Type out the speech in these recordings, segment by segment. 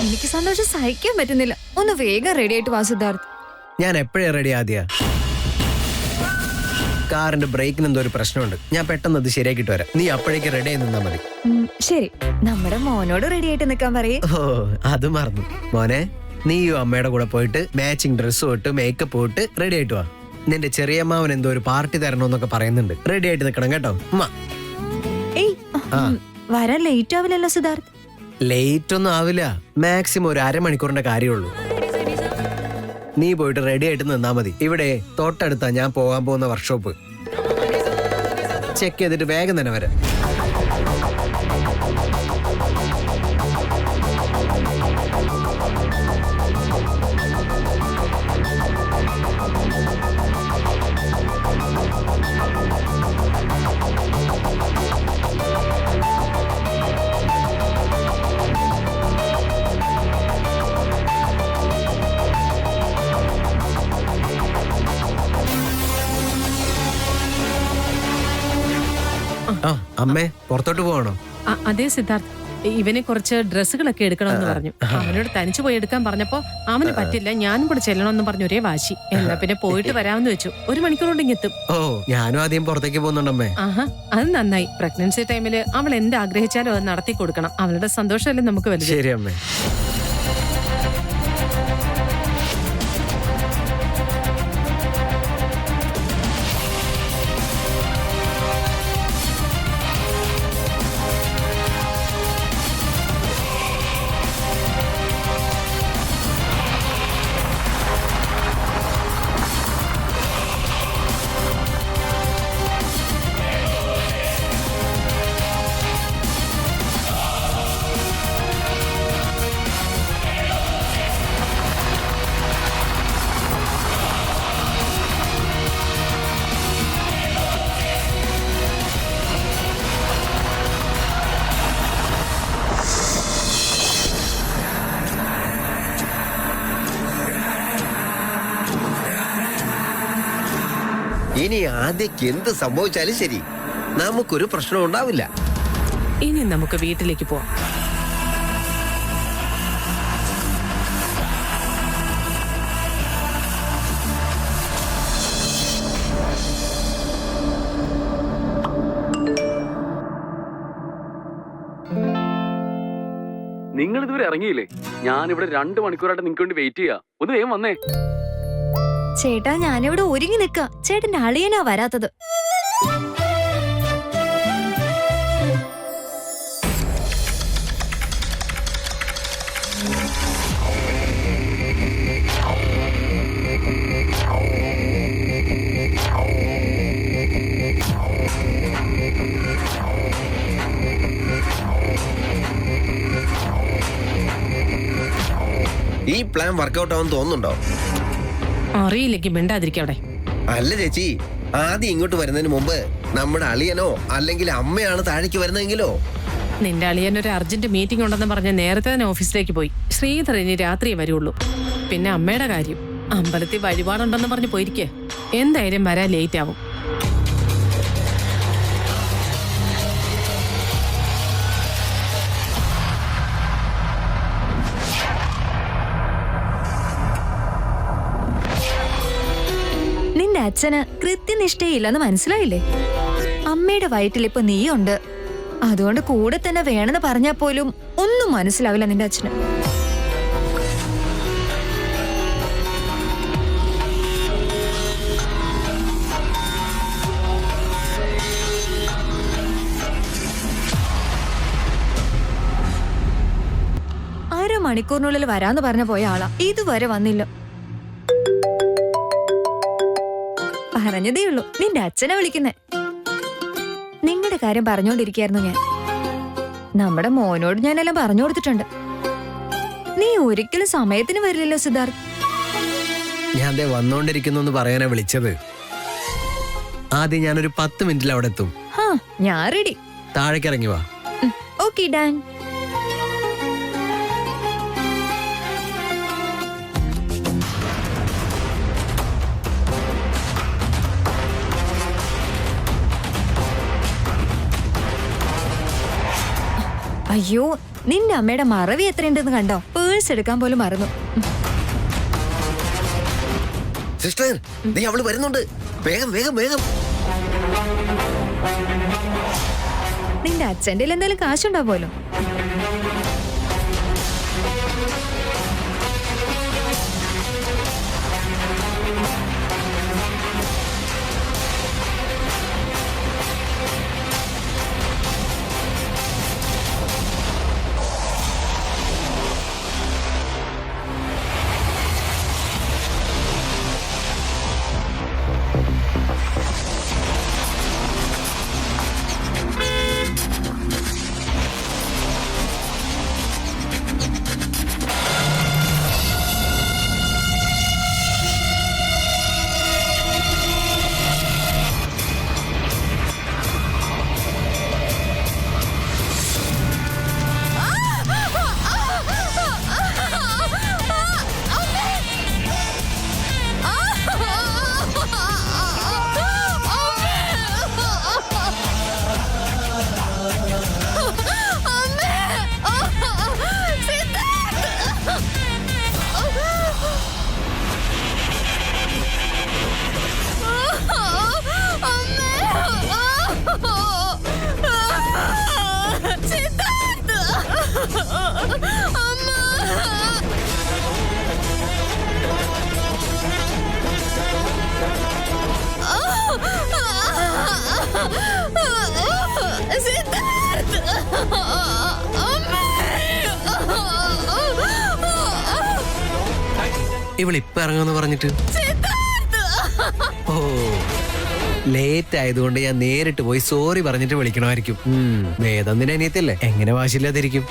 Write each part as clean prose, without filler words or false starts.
എനിക്ക് സന്തോഷം സഹിക്കാൻ പറ്റുന്നില്ല. ഒന്ന് വേഗം റെഡി ആയിട്ട് വാ സിദ്ധാർത്ഥ്. ഞാൻ എപ്പോഴേ റെഡി ആദ്യ. കാറിന്റെ ബ്രേക്കിന് എന്തോ ഒരു പ്രശ്നമുണ്ട്. ഞാൻ പെട്ടെന്ന് അത് ശരിയാക്കിട്ട് വരാം. നീ അപ്പോഴേക്ക് റെഡി ആയി നിന്നാ മതി. ശരി, നമ്മുടെ മോനോട് റെഡി ആയിട്ട് നിൽക്കാൻ പറയേ. ഓ അത് മറന്നു മോനെ. നീയും അമ്മയുടെ കൂടെ പോയിട്ട് മാച്ചിങ് ഡ്രസ്സ് ഇട്ട് മേക്കപ്പ് ഇട്ട് റെഡി ആയിട്ട് വാ. നിന്റെ ചെറിയമ്മാവൻ എന്തോ ഒരു പാർട്ടി തരണമെന്നൊക്കെ പറയുന്നുണ്ട്. റെഡി ആയിട്ട് നിൽക്കണം കേട്ടോ. വരാൻ ലേറ്റ് ആവില്ലല്ലോ സിദ്ധാർത്ഥ്? ലേറ്റ് ഒന്നും ആവില്ല. മാക്സിമം ഒരു അരമണിക്കൂറിന്റെ കാര്യമുള്ളൂ. നീ പോയിട്ട് റെഡി ആയിട്ട് നിന്നാ മതി. ഇവിടെ തൊട്ടടുത്താ ഞാൻ പോകാൻ പോകുന്ന വർക്ക്ഷോപ്പ്. ചെക്ക് ചെയ്തിട്ട് വേഗം തന്നെ വരാം. അമ്മേ, പുറത്തോട്ട് പോകണോ? അതെ സിദ്ധാർത്ഥ്, ഇവനെ കുറച്ച് ഡ്രസ്സുകളൊക്കെ എടുക്കണമെന്ന് പറഞ്ഞു. അവനോട് തനിച്ചു പോയി എടുക്കാൻ പറഞ്ഞപ്പോ അവന് പറ്റില്ല, ഞാനും കൂടെ ചെല്ലണമെന്ന് പറഞ്ഞു ഒരേ വാശി. എന്നാ പിന്നെ പോയിട്ട് വരാമെന്ന് വെച്ചു. 1 മണിക്കൂർ കൊണ്ട് ഇങ്ങെത്തും. ഓ, ഞാനും ആദ്യം പുറത്തേക്ക് പോകുന്നുണ്ടമ്മേ. ആഹാ, അത് നന്നായി. പ്രഗ്നൻസി ടൈമില് അവൾ എന്ത് ആഗ്രഹിച്ചാലും അത് നടത്തി കൊടുക്കണം. അവളുടെ സന്തോഷമല്ലേ നമുക്ക് വലുത്. ശരി അമ്മേ. ഇനി ആദ്യക്ക് എന്ത് സംഭവിച്ചാലും ശരി, നമുക്കൊരു പ്രശ്നം ഉണ്ടാവില്ല. ഇനി നമുക്ക് വീട്ടിലേക്ക് പോവാം. നിങ്ങൾ ഇതുവരെ ഇറങ്ങിയില്ലേ? ഞാനിവിടെ 2 മണിക്കൂറായിട്ട് നിങ്ങൾക്ക് വേണ്ടി വെയിറ്റ് ചെയ്യാ. ഒന്ന് വേഗം വന്നേ. ചേട്ടാ, ഞാനിവിടെ ഒരുങ്ങി നിക്ക. ചേട്ടന്റെ അളിയനാ വരാത്തത്. ഈ പ്ലാൻ വർക്കൗട്ട് ആവാൻ തോന്നുന്നുണ്ടോ? അറിയില്ലെങ്കിൽ മിണ്ടാതിരിക്കവിടെ. അല്ല ചേച്ചി, ആദ്യം ഇങ്ങോട്ട് വരുന്നതിന് മുമ്പ് നമ്മുടെ അളിയനോ അല്ലെങ്കിൽ അമ്മയാണ് താഴേക്ക് വരുന്നതെങ്കിലോ? നിന്റെ അളിയനൊരു അർജന്റ് മീറ്റിംഗ് ഉണ്ടെന്ന് പറഞ്ഞ് നേരത്തെ തന്നെ ഓഫീസിലേക്ക് പോയി. ശ്രീധർ ഇനി രാത്രിയേ വരുള്ളൂ. പിന്നെ അമ്മയുടെ കാര്യം, അമ്പലത്തിൽ വഴിപാടുണ്ടെന്ന് പറഞ്ഞ് പോയിരിക്കേ. എന്തായാലും വരാൻ ലേറ്റ് ആവും. നിന്റെ അച്ഛന് കൃത്യനിഷ്ഠയില്ലെന്ന് മനസ്സിലായില്ലേ? അമ്മയുടെ വയറ്റിൽ ഇപ്പൊ നീയുണ്ട്. അതുകൊണ്ട് കൂടെ തന്നെ വേണമെന്ന് പറഞ്ഞാൽ പോലും ഒന്നും മനസ്സിലാവില്ല നിന്റെ അച്ഛന്. അരമണിക്കൂറിനുള്ളിൽ വരാന്ന് പറഞ്ഞ പോയ ആളാ, ഇതുവരെ വന്നില്ല. പറഞ്ഞതേ ഉള്ളൂ, നിന്റെ അച്ഛനെ വിളിക്കുന്നേ. നിങ്ങളുടെ കാര്യം പറഞ്ഞോണ്ടിരിക്കായിരുന്നു ഞാൻ. നമ്മുടെ മോനോട് ഞാനെല്ലാം പറഞ്ഞു കൊടുത്തിട്ടുണ്ട്. നീ ഒരിക്കലും സമയത്തിന് വരില്ലല്ലോ സിദ്ധാർത്ഥ്. ഞാൻ വന്നോണ്ടിരിക്കുന്നു പറയാനാ വിളിച്ചത്. ആദ്യം ഞാനൊരു 10 മിനിറ്റിൽ അവിടെ എത്തും. ഞാൻ റെഡി. താഴേക്ക് ഇറങ്ങി വാ. Okay Dan. അയ്യോ, നിന്റെ അമ്മയുടെ മറവി എത്രയുണ്ടെന്ന് കണ്ടോ? പേഴ്സ് എടുക്കാൻ പോലും മറന്നു. സിസ്റ്റർ, നീ അവള് വരുന്നുണ്ട്, വേഗം വേഗം വേഗം. നിന്റെ അച്ഛൻ്റെ എന്തെങ്കിലും കാശുണ്ടാവുമല്ലോ. ഇവളിപ്പൊ ഇറങ്ങാന്ന് പറഞ്ഞിട്ട്. ഓ, ലേറ്റ് ആയതുകൊണ്ട് ഞാൻ നേരിട്ട് പോയി സോറി പറഞ്ഞിട്ട് വിളിക്കണമായിരിക്കും. വേദന്തിന്റെ അനിയത്തിയല്ലേ, എങ്ങനെ വാശില്ലാതിരിക്കും.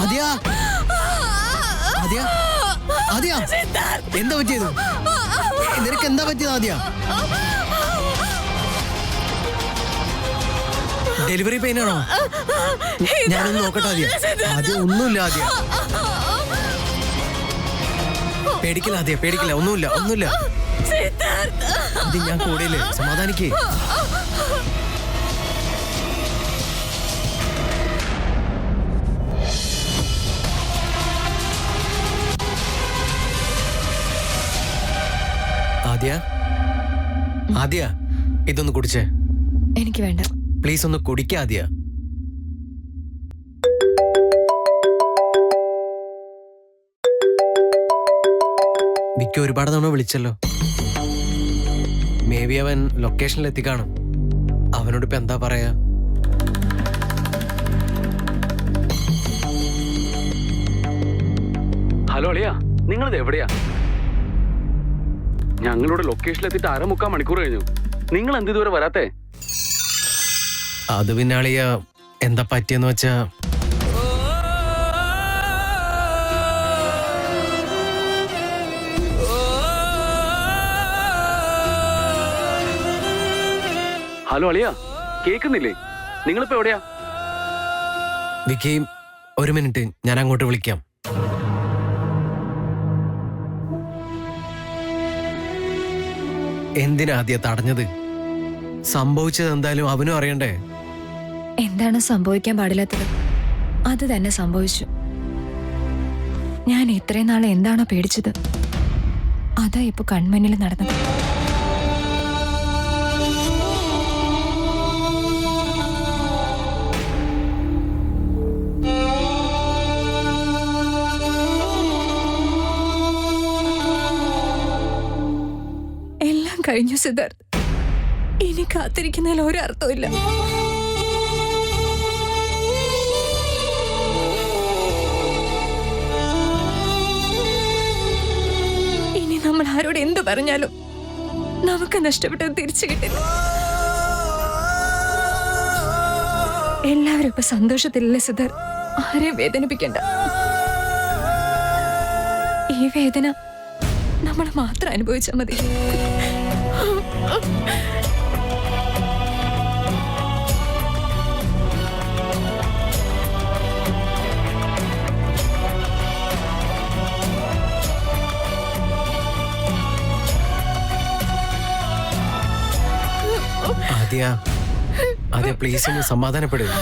ആദ്യ, ആദ്യ, ആദ്യ, എന്താ പറ്റിയത്? നിനക്ക് എന്താ പറ്റിയത് ആദ്യ? ഡെലിവറി പെയിൻ ആണോ? ഞാനൊന്ന് നോക്കട്ടെ ആദ്യ. ആദ്യ ഒന്നുമില്ല ആദ്യ. പേടിക്കില്ല ആദ്യ, പേടിക്കില്ല, ഒന്നുമില്ല, ഒന്നുമില്ല. അത് ഞാൻ കൂടെയില്ലേ, സമാധാനിക്കേ. ആദ്യ, ആദ്യ, ഇതൊന്ന് കുടിച്ചേ. എനിക്ക് വേണ്ട. പ്ലീസ് ഒന്ന് കുടിക്കാ ആദ്യ. വിക്കി ഒരുപാട് തവണ വിളിച്ചല്ലോ. മേ ബി അവൻ ലൊക്കേഷനിൽ എത്തിക്കാണും. അവനോട് ഇപ്പൊ എന്താ പറയാ? ഹലോ അളിയാ, നിങ്ങളിത് എവിടെയാ? ഞങ്ങളുടെ ലൊക്കേഷനിലെത്തിയിട്ട് 1/4 മണിക്കൂർ കഴിഞ്ഞു. നിങ്ങൾ എന്ത് ഇതുവരെ വരാത്തെ? അത് പിന്നെ അളിയ എന്താ പറ്റിയെന്ന് വെച്ചാ, ഹലോ അളിയാ, കേൾക്കുന്നില്ലേ? നിങ്ങളിപ്പോ എവിടെയാ? വിക്കി, ഒരു മിനിറ്റ്, ഞാൻ അങ്ങോട്ട് വിളിക്കാം. എന്തിനാ ആദ്യ തടഞ്ഞത്? സംഭവിച്ചത് എന്തായാലും അവനും അറിയണ്ടേ? എന്താണ് സംഭവിക്കാൻ പാടില്ലാത്തത് അത് തന്നെ സംഭവിച്ചു. ഞാൻ ഇത്രയും നാളെ എന്താണോ പേടിച്ചത് അതാ ഇപ്പൊ കൺമുന്നിൽ നടന്നത്. എല്ലാം കഴിഞ്ഞു സിദ്ധാർത്ഥ്. ഇനി കാത്തിരിക്കുന്നതിൽ ഒരർത്ഥമില്ല. ഇനി നമ്മൾ ആരോട് എന്തു പറഞ്ഞാലും നമുക്ക് നഷ്ടപ്പെട്ടത് തിരിച്ചു കിട്ടില്ല. എല്ലാവരും ഇപ്പൊ സന്തോഷത്തിലല്ലേ സിദ്ധാർത്ഥ്? ആരെയും വേദനിപ്പിക്കണ്ട. ഈ വേദന നമ്മൾ മാത്രം അനുഭവിച്ചാൽ മതി. ആദ്യ പ്ലീസ് ഒന്ന് സമാധാനപ്പെടുക.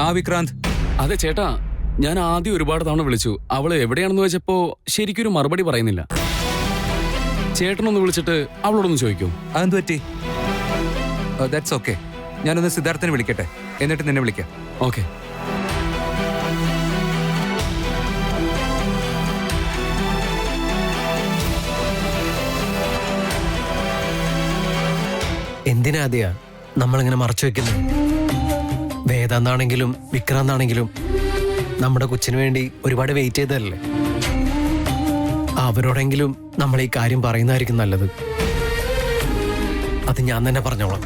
ആ വിക്രാന്ത്. അതെ ചേട്ടാ, ഞാൻ ആദ്യം ഒരുപാട് തവണ വിളിച്ചു. അവള് എവിടെയാണെന്ന് വെച്ചപ്പോ ശരിക്കൊരു മറുപടി പറയുന്നില്ല. ചേട്ടനൊന്ന് വിളിച്ചിട്ട് അവളോടൊന്ന് ചോദിക്കൂ. അതെന്ത് പറ്റി? That's okay. ഞാനൊന്ന് സിദ്ധാർത്ഥനെ വിളിക്കട്ടെ, എന്നിട്ട് നിന്നെ വിളിക്കാം. ഓക്കെ. എന്തിനാ ആദ്യ നമ്മളിങ്ങനെ മറച്ചു വെക്കുന്നത്? വേദാന്താണെങ്കിലും വിക്രാന്താണെങ്കിലും നമ്മുടെ കൊച്ചിന് വേണ്ടി ഒരുപാട് വെയിറ്റ് ചെയ്തതല്ലേ. അവരോടെങ്കിലും നമ്മൾ ഈ കാര്യം പറയുന്നതായിരിക്കും നല്ലത്. അത് ഞാൻ തന്നെ പറഞ്ഞോളാം.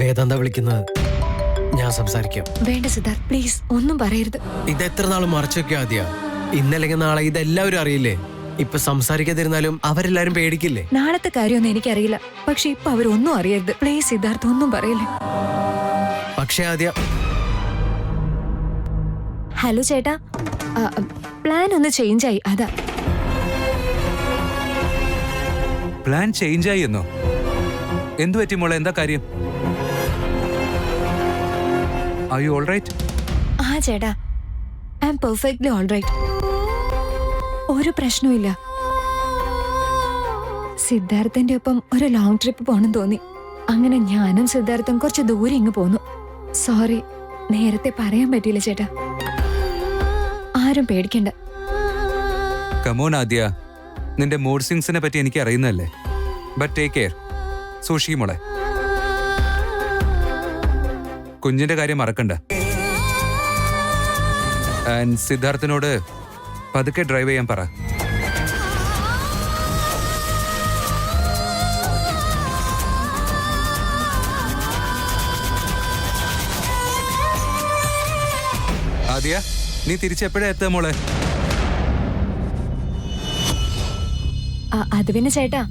വേദാന്ത വിളിക്കുന്നത്, ഞാൻ സംസാരിക്കാം. വേണ്ട സിദ്ധാർത്ഥ്, പ്ലീസ് ഒന്നും പറയരുത്. ഇത് എത്ര നാളും മറച്ചു വെക്കുക ആദ്യ? ഇന്നല്ലെങ്കിൽ നാളെ ഇതെല്ലാവരും അറിയില്ലേ? ഇപ്പൊ സംസാരിക്കാതിരുന്നാലും അവരെല്ലാരും പേടിക്കില്ലേ? നാളത്തെ കാര്യമൊന്നും എനിക്കറിയില്ല, പക്ഷെ ഇപ്പൊ അവരൊന്നും അറിയരുത്. പ്ലീസ് സിദ്ധാർത്ഥ്, ഒന്നും പറയില്ലേ. പക്ഷേ ആദ്യ. ഹലോ ചേട്ടാ, പ്ലാൻ ഒന്ന് ചേഞ്ച് ആയി, അതാ. പ്ലാൻ ചേഞ്ച് ആയി എന്നോ? എന്തു പറ്റി മോളെ? എന്താ കാര്യം? Are you alright? ആ ചേട്ടാ, ഐ ആം പെർഫെക്റ്റ്ലി ഓൾറൈറ്റ്. ഒരു പ്രശ്നവുമില്ല. സിദ്ധാർത്ഥന്റെ ഒപ്പം ഒരു ലോങ് ട്രിപ്പ് പോകണം തോന്നി. അങ്ങനെ ഞാനും സിദ്ധാർത്ഥും കുറച്ച് ദൂരെ ഇങ്ങ് പോന്നു. സോറി, നേരത്തെ പറയാൻ പറ്റിയില്ല ചേട്ടാ. ആരും പേടിക്കണ്ട. കമോൺ ആദ്യ, നിന്റെ മൂഡ് സ്വിങ്സിനെ പറ്റി എനിക്ക് അറിയുന്നതല്ലേ. But take care. സൂക്ഷിക്കും മോളെ. കുഞ്ഞിന്റെ കാര്യം മറക്കണ്ട. ആൻഡ് സിദ്ധാർത്ഥനോട് പതുക്കെ ഡ്രൈവ് ചെയ്യാൻ പറ. ആദ്യ, നീ തിരിച്ചെപ്പോഴാ എത്തുക മോളെ? അത് പിന്നെ ചേട്ടാ,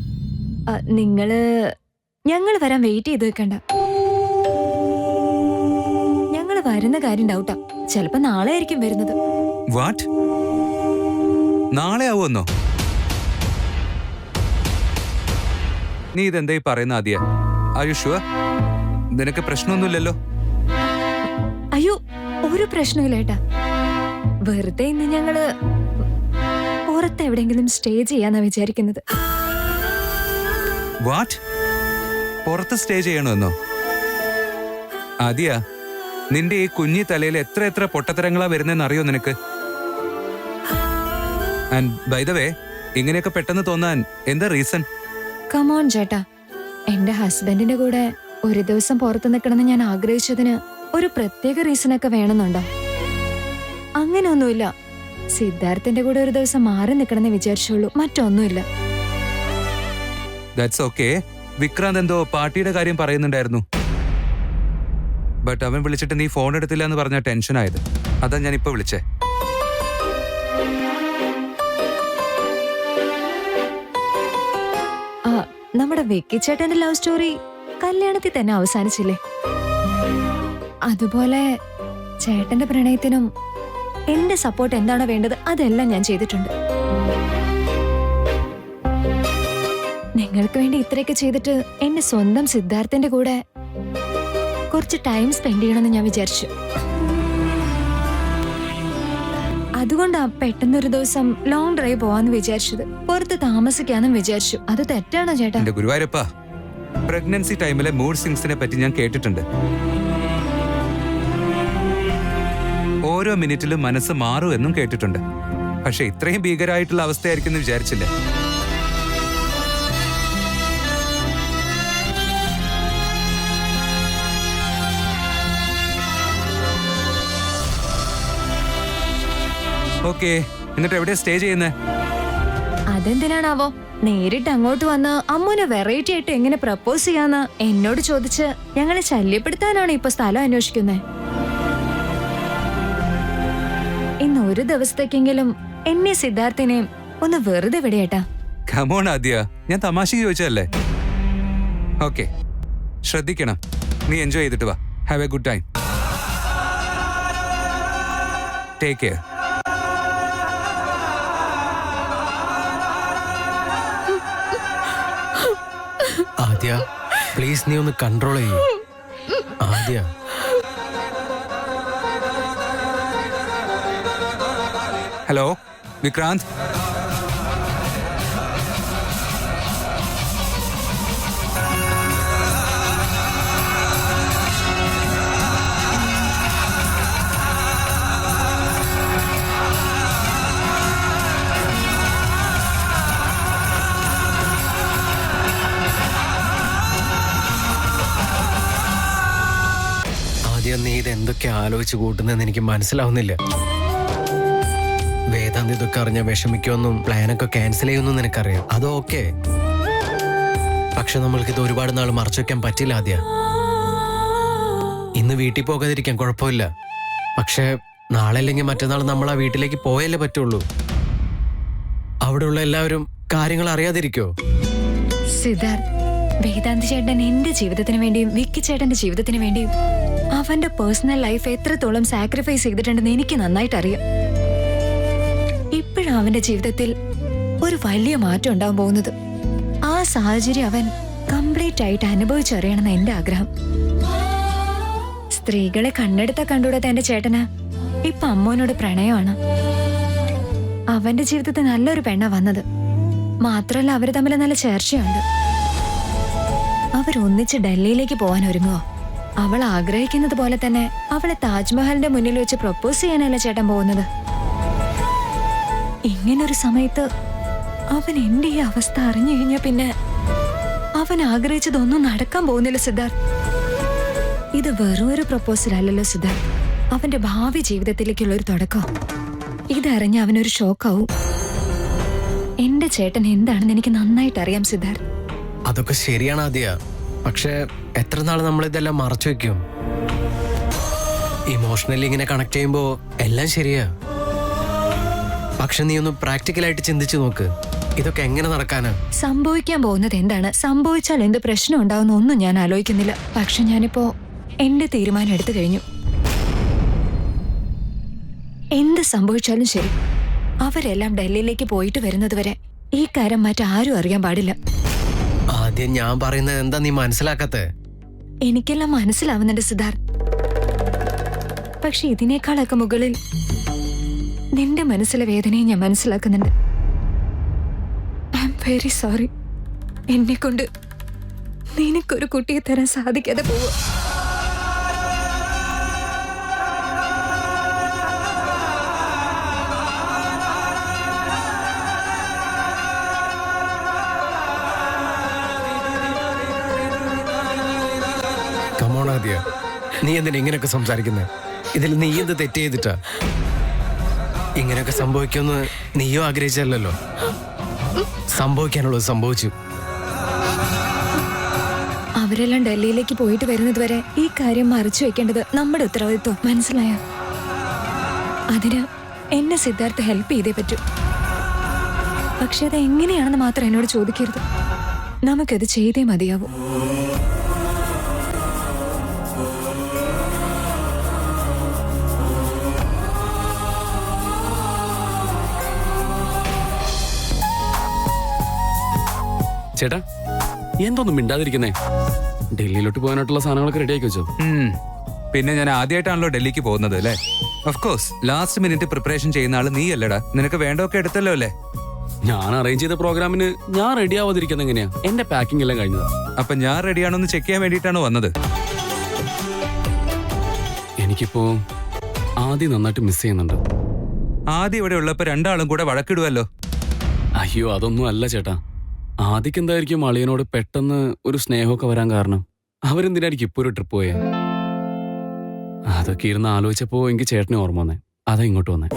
ഞങ്ങള് വരാൻ വെയിറ്റ് ചെയ്ത് വെക്കണ്ട. ഞങ്ങള് വരുന്ന കാര്യം ഡൗട്ടാ. ചിലപ്പോ നാളെ ആയിരിക്കും വരുന്നത്. വാട്ട്? നാളെ ആവുമെന്നോ? നീ ഇതെന്തായി പറയുന്ന ആദ്യ? Are you sure? നിനക്ക് പ്രശ്നമൊന്നുമില്ലല്ലോ? അയ്യോ, ഒരു പ്രശ്നമില്ല ഏട്ടാ. വെറുതെ ഇന്ന് ഞങ്ങള് പുറത്ത് എവിടെയെങ്കിലും സ്റ്റേ ചെയ്യാന്നാ വിചാരിക്കുന്നത്. വാട്ട്? പുറത്ത് സ്റ്റേ ചെയ്യണമെന്നോ? ആദ്യ, നിന്റെ ഈ കുഞ്ഞി തലയിൽ എത്ര പൊട്ടത്തരങ്ങളാ വരുന്നതെന്ന് അറിയോ നിനക്ക്? ആൻഡ് ബൈ ദ വേ, ഇങ്ങനെയൊക്കെ പെട്ടെന്ന് തോന്നാൻ എന്താ റീസൺ? കമോൺ ചേട്ടാ, എന്റെ ഹസ്ബൻഡിന്റെ കൂടെ ഒരു ദിവസം പുറത്ത് നിൽക്കണമെന്ന് ഞാൻ ആഗ്രഹിച്ചതിന് ഒരു പ്രത്യേക റീസണൊക്കെ വേണമെന്നുണ്ടോ? അങ്ങനെയൊന്നുമില്ല. സിദ്ധാർത്ഥന്റെ കൂടെ ഒരു ദിവസം മാറി നിൽക്കണമെന്ന് വിചാരിച്ചുള്ളൂ, മറ്റൊന്നുമില്ല. That's okay. വിക്രാന്ത് എന്തോ പാർട്ടിയുടെ കാര്യം പറയുന്നുണ്ടായിരുന്നു. ബട്ട് അവൻ വിളിച്ചിട്ട് നീ ഫോൺ എടുത്തില്ല എന്ന് പറഞ്ഞ ടെൻഷനായത്. അതാ ഞാൻ ഇപ്പൊ വിളിച്ചേ. നമ്മുടെ വിക്കിച്ചേട്ടന്റെ ലവ് സ്റ്റോറി കല്യാണത്തിൽ തന്നെ അവസാനിച്ചില്ലേ? അതുപോലെ ചേട്ടന്റെ പ്രണയത്തിനും എന്റെ സപ്പോർട്ട് എന്താണോ വേണ്ടത് അതെല്ലാം ഞാൻ ചെയ്തിട്ടുണ്ട്. നിങ്ങൾക്ക് വേണ്ടി ഇത്രയൊക്കെ ചെയ്തിട്ട് എന്റെ സ്വന്തം സിദ്ധാർത്ഥന്റെ കൂടെ കുറച്ച് ടൈം സ്പെൻഡ് ചെയ്യണമെന്ന് ഞാൻ വിചാരിച്ചു. അതുകൊണ്ടാ പെട്ടെന്നൊരു ദിവസം ലോങ് ഡ്രൈവ് പോവാന്ന് വിചാരിച്ചത്. പുറത്ത് താമസിക്കാന്നും വിചാരിച്ചു. അത് തെറ്റാണോ ചേട്ടാ? എന്റെ ഗുരുവായൂരപ്പ, പ്രഗ്നൻസി ടൈമിലെ മൂഡ് സ്വിങ്സിനെ പറ്റി ഞാൻ കേട്ടിട്ടുണ്ട്. ഓരോ മിനിറ്റിലും മനസ്സ് മാറും എന്നും കേട്ടിട്ടുണ്ട്. പക്ഷെ ഇത്രയും ഭീകരമായിട്ടുള്ള അവസ്ഥയായിരിക്കും എന്ന് വിചാരിച്ചില്ല. ഓക്കെ, എന്നിട്ട് എവിടെയാ സ്റ്റേ ചെയ്യുന്നേ? അതെന്തിനാണാവോ? നേരിട്ട് അങ്ങോട്ട് വന്ന് അമ്മുനെ വെറൈറ്റി ആയിട്ട് എങ്ങനെ പ്രപ്പോസ് ചെയ്യാന്ന് എന്നോട് ചോദിച്ച് ഞങ്ങളെ ശല്യപ്പെടുത്താനാണ് ഇപ്പൊ സ്ഥലം അന്വേഷിക്കുന്നത്. ഇന്ന് ഒരു ദിവസത്തേക്കെങ്കിലും എന്നെ സിദ്ധാർത്ഥിനെയും ഒന്ന് വെറുതെ വിടേട്ടാ. കമോൺ ആദ്യ, ഞാൻ തമാശക്ക് ചോദിച്ചതല്ലേ. ഓക്കെ, ശ്രദ്ധിക്കണം. നീ എൻജോയ് ചെയ്തിട്ട് വാ. Have A good time. Take care. ആദ്യ പ്ലീസ്, നീ ഒന്ന് കൺട്രോൾ ചെയ്യൂ. ആദ്യ ഹലോ വിക്രാന്ത്. നീ ഇത് എന്തൊക്കെ ആലോചിച്ച് കൂട്ടുന്നതെന്ന് എനിക്ക് മനസ്സിലാവുന്നില്ല. വേദാന്ത് ഇതൊക്കെ അറിഞ്ഞ വിഷമിക്കുമെന്നും പ്ലാനൊക്കെ ക്യാൻസൽ ചെയ്യുമെന്നും നിനക്കറിയാം. അതൊക്കെ, പക്ഷെ നമ്മൾക്കിത് ഒരുപാട് നാൾ മറച്ചു വെക്കാൻ പറ്റില്ല. ആദ്യ ഇന്ന് വീട്ടിൽ പോകാതിരിക്കാൻ കുഴപ്പമില്ല, പക്ഷെ നാളെ അല്ലെങ്കിൽ മറ്റന്നാൾ നമ്മൾ ആ വീട്ടിലേക്ക് പോയല്ലേ പറ്റുള്ളൂ. അവിടെയുള്ള എല്ലാവരും കാര്യങ്ങൾ അറിയാതിരിക്കോ? സിദ്ധാർത്ഥ്, വേദാന്ത് ചേട്ടൻ എന്റെ ജീവിതത്തിന് വേണ്ടിയും വിക്കി ചേട്ടന്റെ ജീവിതത്തിന് വേണ്ടിയും അവന്റെ പേഴ്സണൽ ലൈഫ് എത്രത്തോളം സാക്രിഫൈസ് ചെയ്തിട്ടുണ്ടെന്ന് എനിക്ക് നന്നായിട്ട് അറിയാം. ഇപ്പോഴും അവന്റെ ജീവിതത്തിൽ ഒരു വലിയ മാറ്റം ഉണ്ടാവാൻ പോകുന്നത്. ആ സാഹചര്യം അവൻ കംപ്ലീറ്റ് ആയിട്ട് അനുഭവിച്ചറിയണമെന്ന് എന്റെ ആഗ്രഹം. സ്ത്രീകളെ കണ്ണെടുത്ത കണ്ടുകൂടാത്ത എന്റെ ചേട്ടന് ഇപ്പൊ അമ്മോനോട് പ്രണയമാണ്. അവന്റെ ജീവിതത്തിൽ നല്ലൊരു പെണ്ണ വന്നത് മാത്രമല്ല, അവര് തമ്മിൽ നല്ല ചേർച്ചയുണ്ട്. അവരൊന്നിച്ച് ഡൽഹിയിലേക്ക് പോകാൻ ഒരുങ്ങുവോ? അവൾ ആഗ്രഹിക്കുന്നത് പോലെ തന്നെ അവളെ താജ്മഹലിന്റെ മുന്നിൽ വെച്ച് പ്രപ്പോസ് ചെയ്യാനല്ല ചേട്ടൻ പോകുന്നത്. ഇങ്ങനൊരു സമയത്ത് അവൻ എന്റെ ഈ അവസ്ഥ അറിഞ്ഞു കഴിഞ്ഞാ പിന്നെ അവൻ ആഗ്രഹിച്ചതൊന്നും നടക്കാൻ പോകുന്നില്ല സിദ്ധാർത്ഥ്. ഇത് വെറും ഒരു പ്രപ്പോസൽ അല്ലല്ലോ സിദ്ധാർത്ഥ്, അവന്റെ ഭാവി ജീവിതത്തിലേക്കുള്ള ഒരു തുടക്കം. ഇതറിഞ്ഞ അവനൊരു ഷോക്കാവും. എന്റെ ചേട്ടൻ എന്താണെന്ന് എനിക്ക് നന്നായിട്ട് അറിയാം സിദ്ധാർത്ഥ്. അതൊക്കെ ശരിയാണ് ആദ്യ, പക്ഷെ എത്ര നാൾ നമ്മൾ ഇതെല്ലാം മറച്ചു വെക്കും? ഇമോഷണലി ഇങ്ങനെ കണക്ട് ചെയ്യുമ്പോ എല്ലാം ശരിയാ, പക്ഷെ നീ ഒന്ന് പ്രാക്ടിക്കലായിട്ട് ചിന്തിച്ചു നോക്ക്. ഇതൊക്കെ എങ്ങനെ നടക്കാനാ? സംഭവിക്കാൻ പോകുന്നത് എന്താണ്, സംഭവിച്ചാൽ എന്ത് പ്രശ്നം ഉണ്ടാവുന്ന ഒന്നും ഞാൻ ആലോചിക്കുന്നില്ല. പക്ഷെ ഞാനിപ്പോ എന്റെ തീരുമാനം എടുത്തു കഴിഞ്ഞു. എന്ത് സംഭവിച്ചാലും ശരി, അവരെല്ലാം ഡൽഹിയിലേക്ക് പോയിട്ട് വരുന്നത് വരെ ഈ കാര്യം മറ്റാരും അറിയാൻ പാടില്ല. ആദ്യം ഞാൻ പറയുന്നത് എന്താ നീ മനസ്സിലാക്കത്തെ? എനിക്കെല്ലാം മനസ്സിലാവുന്നുണ്ട് സിദ്ധാർത്ഥ്, പക്ഷെ ഇതിനേക്കാളൊക്കെ മുകളിൽ നിന്റെ മനസ്സിലെ വേദനയെ ഞാൻ മനസ്സിലാക്കുന്നുണ്ട്. I am very sorry. എന്നെ കൊണ്ട് നിനക്കൊരു കുട്ടിയെ തരാൻ സാധിക്കാതെ പോവുക. നീ എന്തിനാ ഇങ്ങനെയൊക്കെ സംസാരിക്കുന്നത്? ഇതിൽ നീ എന്ത് തെറ്റ് ചെയ്തിട്ടാ? ഇങ്ങനെയൊക്കെ സംഭവിക്കുമെന്ന് നീയോ ആഗ്രഹിച്ചല്ലോ. സംഭവിക്കാനുള്ളത് സംഭവിച്ചു. അവരെല്ലാം ഡൽഹിയിലേക്ക് പോയിട്ട് വരുന്നത് വരെ ഈ കാര്യം മറച്ചു വെക്കേണ്ടത് നമ്മുടെ ഉത്തരവാദിത്വം, മനസ്സിലായ? അതിന് എന്നെ സിദ്ധാർത്ഥ ഹെൽപ്പ് ചെയ്തേ പറ്റൂ. പക്ഷെ അത് എങ്ങനെയാണെന്ന് മാത്രം എന്നോട് ചോദിക്കരുത്. നമുക്കത് ചെയ്തേ മതിയാവൂ. ചേട്ടാ, എന്തൊന്നും മിണ്ടാതിരിക്കുന്നേ? ഡൽഹിയിലോട്ട് പോകാനായിട്ടുള്ള സാധനങ്ങളൊക്കെ റെഡി ആക്കി വെച്ചോ? പിന്നെ ഞാൻ ആദ്യമായിട്ടാണല്ലോ ഡൽഹിക്ക് പോകുന്നത് അല്ലേ? Of course last minute preparation ചെയ്യുന്ന ആള് നീ അല്ലടാ. നിനക്ക് വേണ്ടതൊക്കെ എടുത്തല്ലോ അല്ലേ? ഞാൻ അറേഞ്ച് ചെയ്ത പ്രോഗ്രാമിന് ഞാൻ റെഡി ആവാതിരിക്കുന്നത് എങ്ങനെയാ? എന്റെ പാക്കിംഗ് എല്ലാം കഴിഞ്ഞത്. അപ്പൊ ഞാൻ റെഡിയാണോന്ന് ചെക്ക് ചെയ്യാൻ വേണ്ടിയിട്ടാണ് വന്നത്. എനിക്കിപ്പോ ആദ്യം നന്നായിട്ട് മിസ് ചെയ്യുന്നുണ്ട്. ആദ്യം ഇവിടെ ഉള്ളപ്പോ രണ്ടാളും കൂടെ വഴക്കിടുവല്ലോ. അയ്യോ അതൊന്നും അല്ല ചേട്ടാ. ആദ്യക്ക് എന്തായിരിക്കും അളിയനോട് പെട്ടെന്ന് ഒരു സ്നേഹമൊക്കെ വരാൻ കാരണം? അവരെന്തിനായിരിക്കും ഇപ്പൊ ഒരു ട്രിപ്പ് പോയേ? അതൊക്കെ ഇരുന്ന് ആലോചിച്ചപ്പോ എനിക്ക് ചേട്ടനെ ഓർമ്മ വന്നേ. അതാ ഇങ്ങോട്ട് വന്നേ.